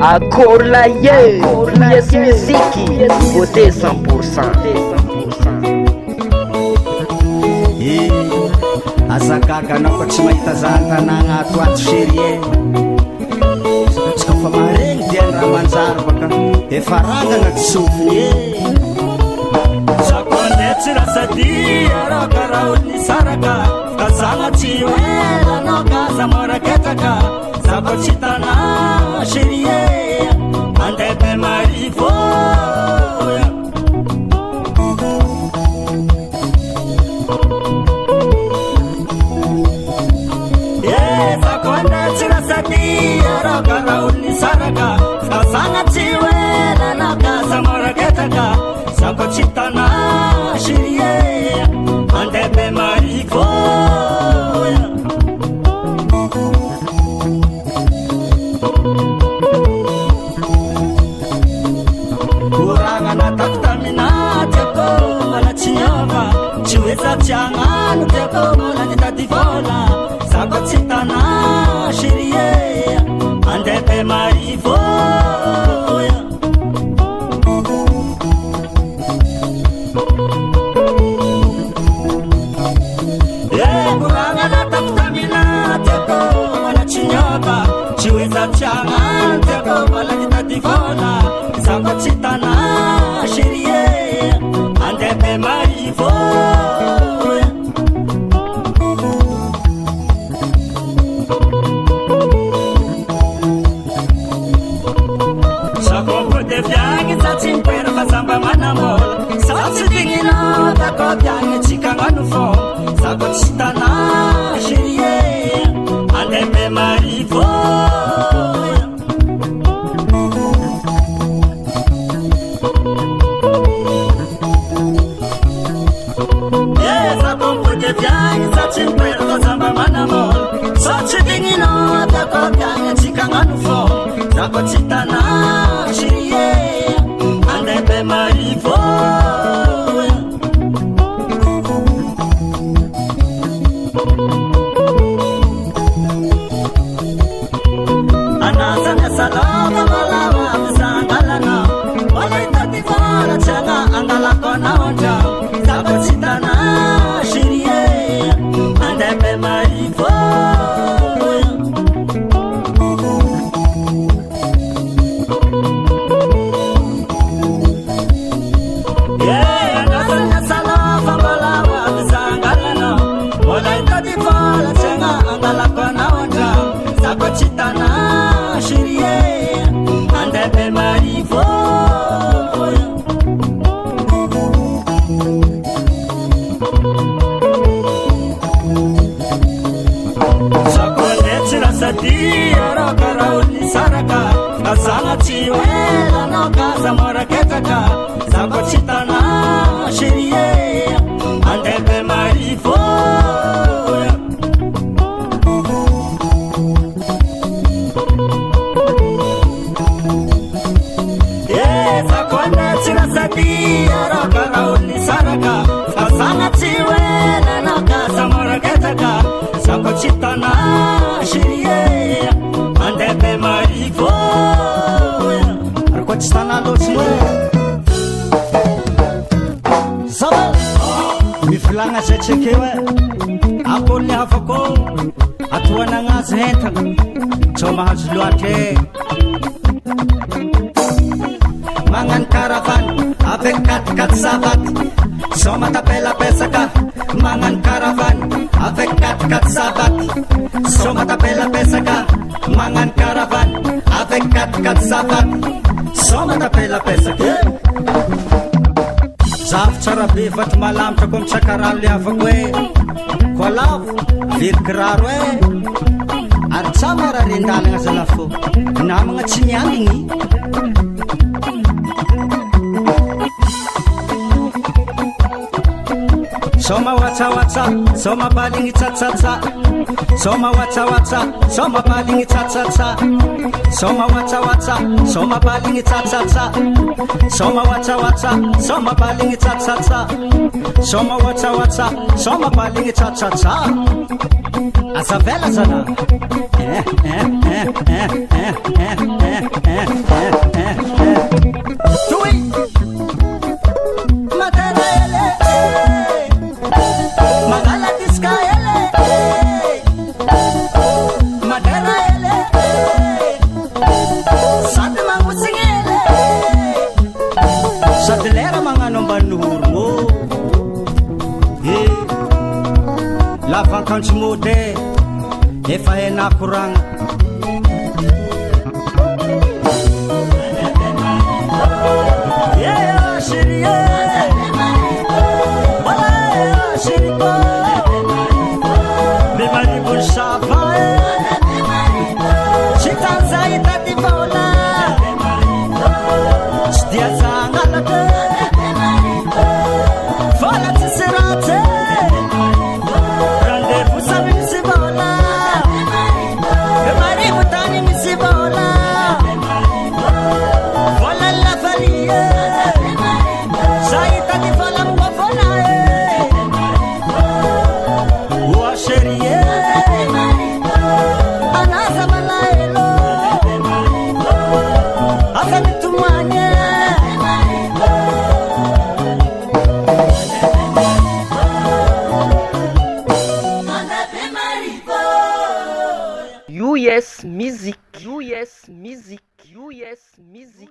Akola ye, yes muziki, beauté 100%. Azagaga anao tsy mahita zany tanagna ato ato serie tsy kafa maharegny dia ny raha manjary baka efa rangana tsy sofiny Zakonde tsy rasady arakara ony saraka kazana tsy ela no kaza moraketaka Zako tsy tana serie andebe marivo Arakara uni saraka kazana chiwela na kaza moraketaka Zako chitana shirie andebe marivo Kuranga na takutamina teko wala chinyova Chiweza changanu teko wala nitativola Zako chitana shirie andebe marivo Kuranga na takutamina teko wala chinyova Chiweza changa teko wala nitativola Zako chitana shirie andebe marivo Timpera fazamba manamola Satsi dingina Dako biange chika manufo Zako chitana shirie Andebe marivo Zako mpute biange Timpera fazamba manamola Satsi dingina Dako biange chika manufo Zako chitana shirie Andebe marivo Anasanya salama malawa mizangalana Wala itatifara changa angala kona onja Zako chitana shirie Andebe marivo Chitana shirie andebe marivo Zakonde chirasadi arakara uni saraka Kazana chiwela no kaza moraketaka Zako chitana shirie andebe marivo Arakara uni saraka Kazana chiwela na kaza moraketaka Zako chitana shirie andebe marivo Arko chitana lochi Zaba Mifilanga zechekewe Akoli hafako Atuana ngazi hentaka Choma haziluate Mangan caravan avec 4 savates Soma tapela pesaka Mangan caravan avec 4 savates Soma tapela pesaka Mangan caravan avec 4 savates Soma tapela pesaka Zaf tsara be vat malamtra kom sakaralo le afako e Kolavo viry kiraro e Ary tsamara rendalagna zalafo Namagna tsy miambigny Soma wacha soma balingi cha Soma wacha soma balingi cha Soma wacha soma balingi cha Soma wacha soma balingi cha Soma wacha soma balingi cha Asavela sana Tui Materele Magala Discaele Materele Sate Mangusingele Satelera Manganong Banuro Lavang Kanchimode Efa ena kurang Yeah, shiri Wala shiri ko Me maribu shava Chitanza itati bola Shdia zangalate Fola tsirate Rendezvous sa misibola Me maribu tani misibola Fola la falie Saita di fola mufona Wa sherie Anasa malaelo Asa mitumanye US Music. US Music. US Music.